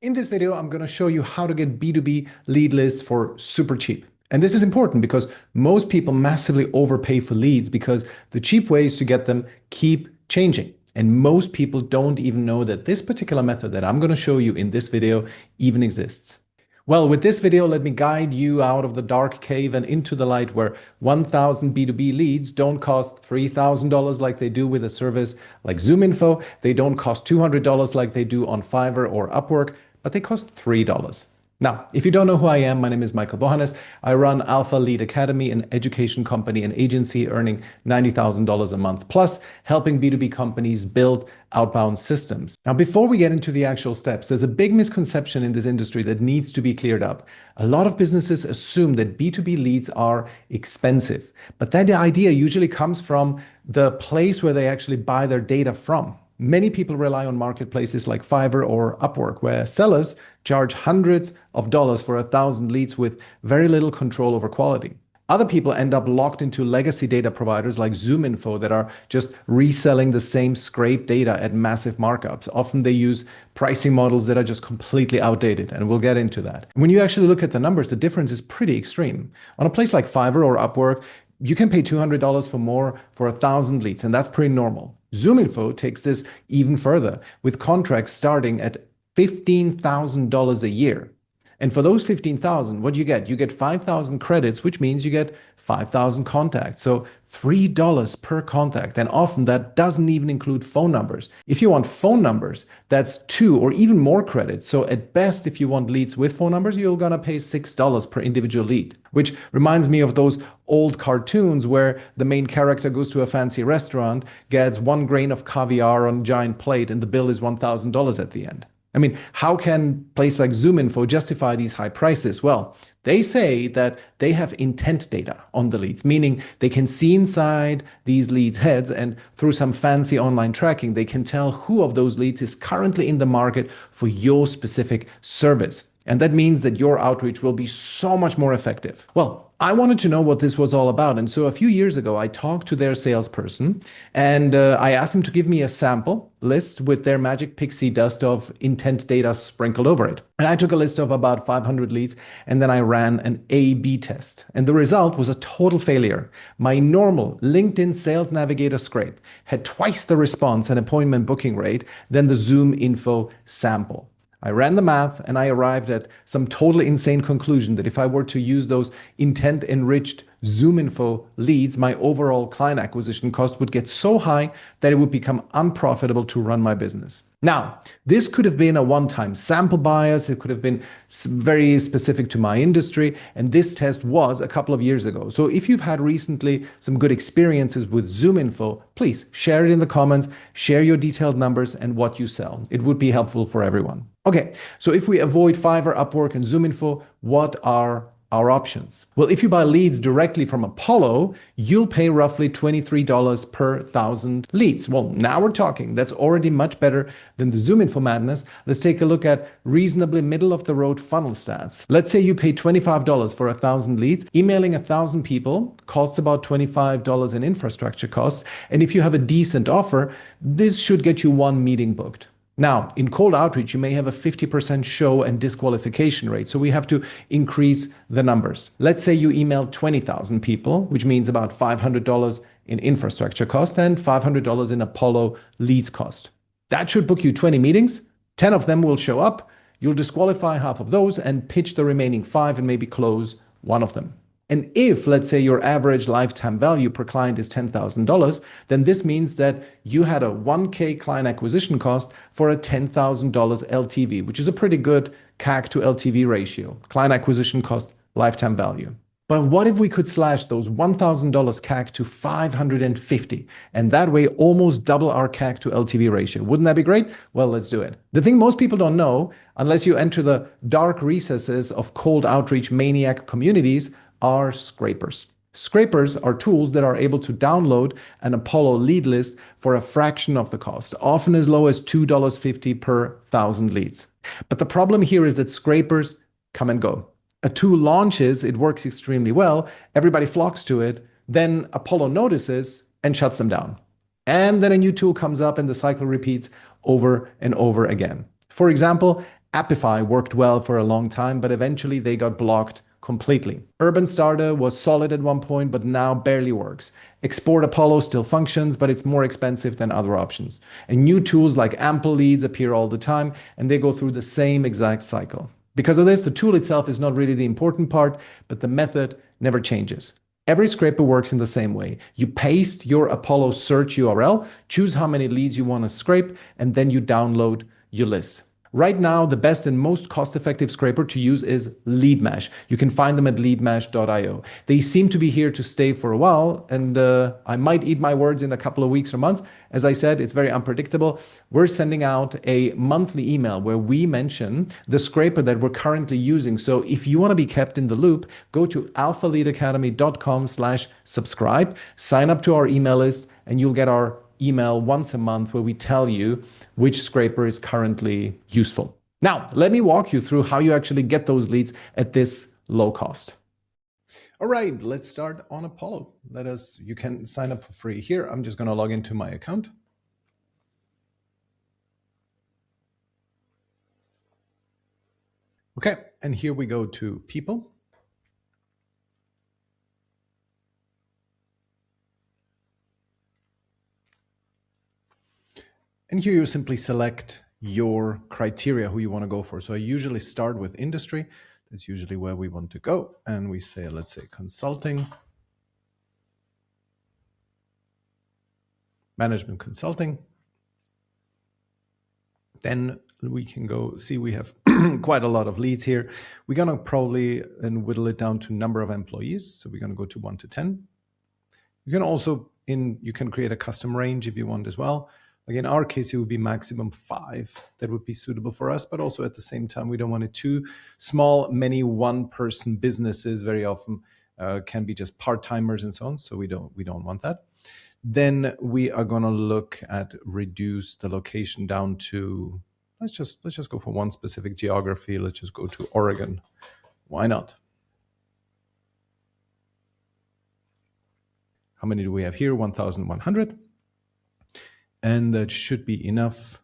In this video, I'm going to show you how to get B2B lead lists for super cheap. And this is important because most people massively overpay for leads because the cheap ways to get them keep changing. And most people don't even know that this particular method that I'm going to show you in this video even exists. Well, with this video, let me guide you out of the dark cave and into the light where 1,000 B2B leads don't cost $3,000 like they do with a service like ZoomInfo. They don't cost $200 like they do on Fiverr or Upwork, but they cost $3. Now, if you don't know who I am, my name is Michael Bohannes. I run Alpha Lead Academy, an education company and agency earning $90,000 a month, plus helping B2B companies build outbound systems. Now, before we get into the actual steps, there's a big misconception in this industry that needs to be cleared up. A lot of businesses assume that B2B leads are expensive, but that idea usually comes from the place where they actually buy their data from. Many people rely on marketplaces like Fiverr or Upwork, where sellers charge hundreds of dollars for 1,000 leads with very little control over quality. Other people end up locked into legacy data providers like ZoomInfo that are just reselling the same scraped data at massive markups. Often they use pricing models that are just completely outdated, and we'll get into that. When you actually look at the numbers, the difference is pretty extreme. On a place like Fiverr or Upwork, you can pay $200 for more for 1,000 leads, and that's pretty normal. ZoomInfo takes this even further, with contracts starting at $15,000 a year. And for those $15,000, what do you get? You get 5,000 credits, which means you get 5,000 contacts. So $3 per contact. And often that doesn't even include phone numbers. If you want phone numbers, that's 2 or even more credits. So at best, if you want leads with phone numbers, you're going to pay $6 per individual lead, which reminds me of those old cartoons where the main character goes to a fancy restaurant, gets 1 grain of caviar on a giant plate, and the bill is $1,000 at the end. I mean, how can a place like ZoomInfo justify these high prices? Well, they say that they have intent data on the leads, meaning they can see inside these leads' heads, and through some fancy online tracking, they can tell who of those leads is currently in the market for your specific service. And that means that your outreach will be so much more effective. Well, I wanted to know what this was all about. And so a few years ago, I talked to their salesperson and I asked him to give me a sample list with their magic pixie dust of intent data sprinkled over it. And I took a list of about 500 leads and then I ran an A/B test. And the result was a total failure. My normal LinkedIn Sales Navigator scrape had twice the response and appointment booking rate than the ZoomInfo sample. I ran the math and I arrived at some totally insane conclusion that if I were to use those intent-enriched ZoomInfo leads, my overall client acquisition cost would get so high that it would become unprofitable to run my business. Now, this could have been a one-time sample bias. It could have been very specific to my industry. And this test was a couple of years ago. So if you've had recently some good experiences with ZoomInfo, please share it in the comments, share your detailed numbers and what you sell. It would be helpful for everyone. Okay, so if we avoid Fiverr, Upwork, and ZoomInfo, what are our options? Well, if you buy leads directly from Apollo, you'll pay roughly $23 per 1,000 leads. Well, now we're talking. That's already much better than the ZoomInfo madness. Let's take a look at reasonably middle-of-the-road funnel stats. Let's say you pay $25 for 1,000 leads. Emailing 1,000 people costs about $25 in infrastructure costs. And if you have a decent offer, this should get you 1 meeting booked. Now, in cold outreach, you may have a 50% show and disqualification rate, so we have to increase the numbers. Let's say you email 20,000 people, which means about $500 in infrastructure cost and $500 in Apollo leads cost. That should book you 20 meetings. 10 of them will show up. You'll disqualify half of those and pitch the remaining 5 and maybe close 1 of them. And if, let's say, your average lifetime value per client is $10,000, then this means that you had a 1K client acquisition cost for a $10,000 LTV, which is a pretty good CAC to LTV ratio, client acquisition cost lifetime value. But what if we could slash those $1,000 CAC to $550 and that way almost double our CAC to LTV ratio? Wouldn't that be great? Well, let's do it. The thing most people don't know, unless you enter the dark recesses of cold outreach maniac communities, are scrapers. Scrapers are tools that are able to download an Apollo lead list for a fraction of the cost, often as low as $2.50 per 1,000 leads. But the problem here is that scrapers come and go. A tool launches, it works extremely well, everybody flocks to it, then Apollo notices and shuts them down. And then a new tool comes up and the cycle repeats over and over again. For example, Appify worked well for a long time, but eventually they got blocked completely. Urban Starter was solid at one point, but now barely works. Export Apollo still functions, but it's more expensive than other options. And new tools like Ample Leads appear all the time, and they go through the same exact cycle. Because of this, the tool itself is not really the important part, but the method never changes. Every scraper works in the same way. You paste your Apollo search URL, choose how many leads you want to scrape, and then you download your list. Right now, the best and most cost-effective scraper to use is LeadMash. You can find them at leadmash.io. They seem to be here to stay for a while, and I might eat my words in a couple of weeks or months. As I said, it's very unpredictable. We're sending out a monthly email where we mention the scraper that we're currently using. So if you want to be kept in the loop, go to alphaleadacademy.com/subscribe, sign up to our email list, and you'll get our email once a month where we tell you which scraper is currently useful. Now, let me walk you through how you actually get those leads at this low cost. All right, let's start on Apollo. You can sign up for free here. I'm just going to log into my account. Okay, and here we go to people. And here you simply select your criteria, who you want to go for. So I usually start with industry. That's usually where we want to go. And we say, let's say consulting, management consulting. Then we can go see we have quite a lot of leads here. We're going to probably whittle it down to number of employees. So we're going to go to 1 to 10. You can also you can create a custom range if you want as well. Like in our case, it would be maximum 5 that would be suitable for us, but also at the same time, we don't want it too small. Many one-person businesses very often can be just part-timers and so on, so we don't want that. Then we are going to look at reduce the location down to let's just go for one specific geography. Let's just go to Oregon. Why not? How many do we have here? 1,100. And that should be enough.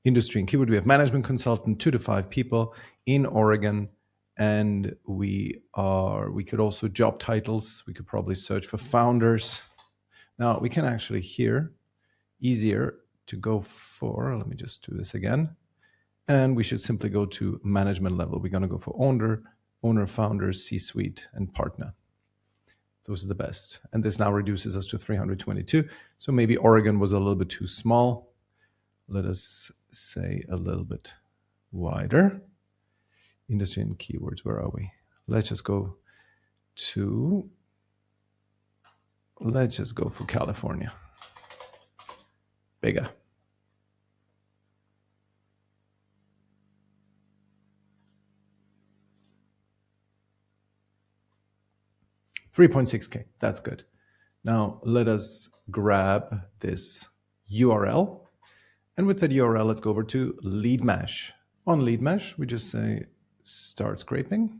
Industry and keyword, we have management consultant, 2 to 5 people in Oregon. And we could also job titles. We could probably search for founders. Now we can actually here, easier to go for, let me just do this again. And we should simply go to management level. We're going to go for owner, founder, C-suite, and partner. Those are the best. And this now reduces us to 322. So maybe Oregon was a little bit too small. Let us say a little bit wider. Industry and keywords, where are we? Let's just go for California. Bigger. $3.6K, that's good. Now let us grab this URL. And with that URL, let's go over to LeadMash. On LeadMash, we just say start scraping.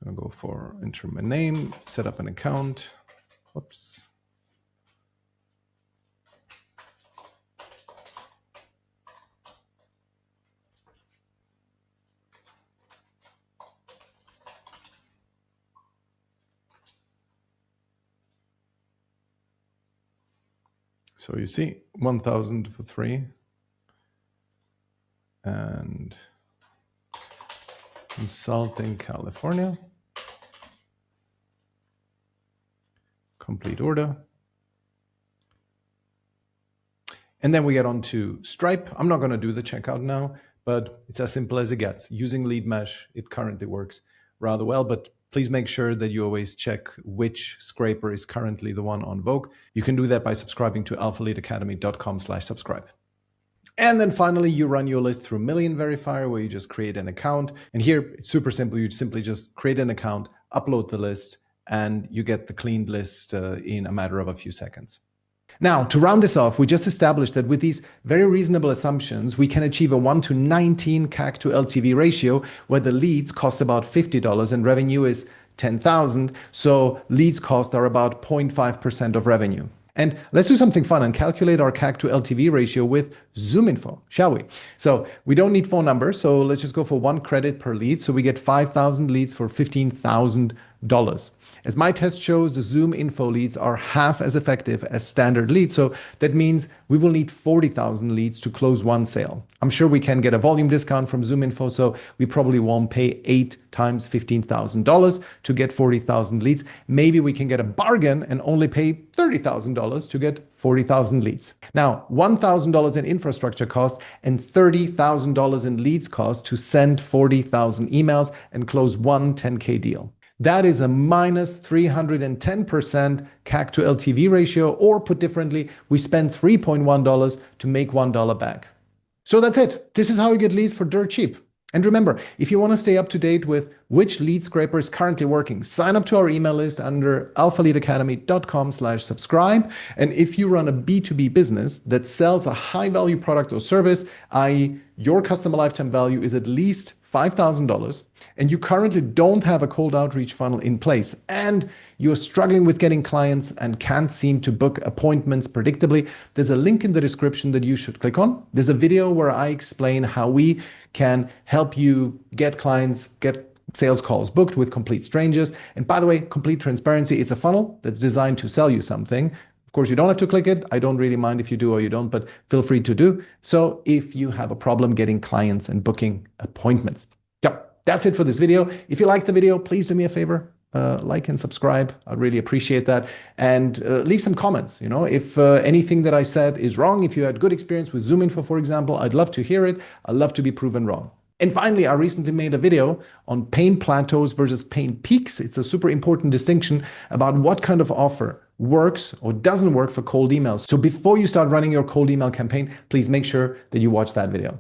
I'm gonna go for enter my name, set up an account. Whoops. So you see 1,000 for 3 and consulting California. Complete order. And then we get on to Stripe. I'm not going to do the checkout now, but it's as simple as it gets. Using LeadMash, it currently works rather well, but please make sure that you always check which scraper is currently the one on Vogue. You can do that by subscribing to alphaleadacademy.com/subscribe. And then finally, you run your list through Million Verifier, where you just create an account. And here, it's super simple. You simply just create an account, upload the list, and you get the cleaned list in a matter of a few seconds. Now, to round this off, we just established that with these very reasonable assumptions, we can achieve a 1 to 19 CAC to LTV ratio, where the leads cost about $50 and revenue is $10,000. So leads cost are about 0.5% of revenue. And let's do something fun and calculate our CAC to LTV ratio with ZoomInfo, shall we? So we don't need phone numbers, so let's just go for 1 credit per lead. So we get 5,000 leads for $15,000. As my test shows, the ZoomInfo leads are half as effective as standard leads. So that means we will need 40,000 leads to close one sale. I'm sure we can get a volume discount from ZoomInfo, so we probably won't pay 8 times $15,000 to get 40,000 leads. Maybe we can get a bargain and only pay $30,000 to get 40,000 leads. Now, $1,000 in infrastructure cost and $30,000 in leads cost to send 40,000 emails and close one 10K deal. That is a minus 310% CAC to LTV ratio, or put differently, we spend $3.1 to make $1 back. So that's it. This is how you get leads for dirt cheap. And remember, if you want to stay up to date with which lead scraper is currently working, sign up to our email list under alphaleadacademy.com/subscribe. And if you run a B2B business that sells a high value product or service, i.e. your customer lifetime value is at least $5,000, and you currently don't have a cold outreach funnel in place, and you're struggling with getting clients and can't seem to book appointments predictably, there's a link in the description that you should click on. There's a video where I explain how we can help you get clients, get sales calls booked with complete strangers. And by the way, complete transparency, it's a funnel that's designed to sell you something. Of course, you don't have to click it. I don't really mind if you do or you don't, but feel free to do so if you have a problem getting clients and booking appointments. So that's it for this video. If you liked the video, please do me a favor, like and subscribe. I'd really appreciate that. And leave some comments. You know, if anything that I said is wrong, if you had good experience with ZoomInfo, for example, I'd love to hear it. I'd love to be proven wrong. And finally, I recently made a video on pain plateaus versus pain peaks. It's a super important distinction about what kind of offer works or doesn't work for cold emails. So before you start running your cold email campaign, please make sure that you watch that video.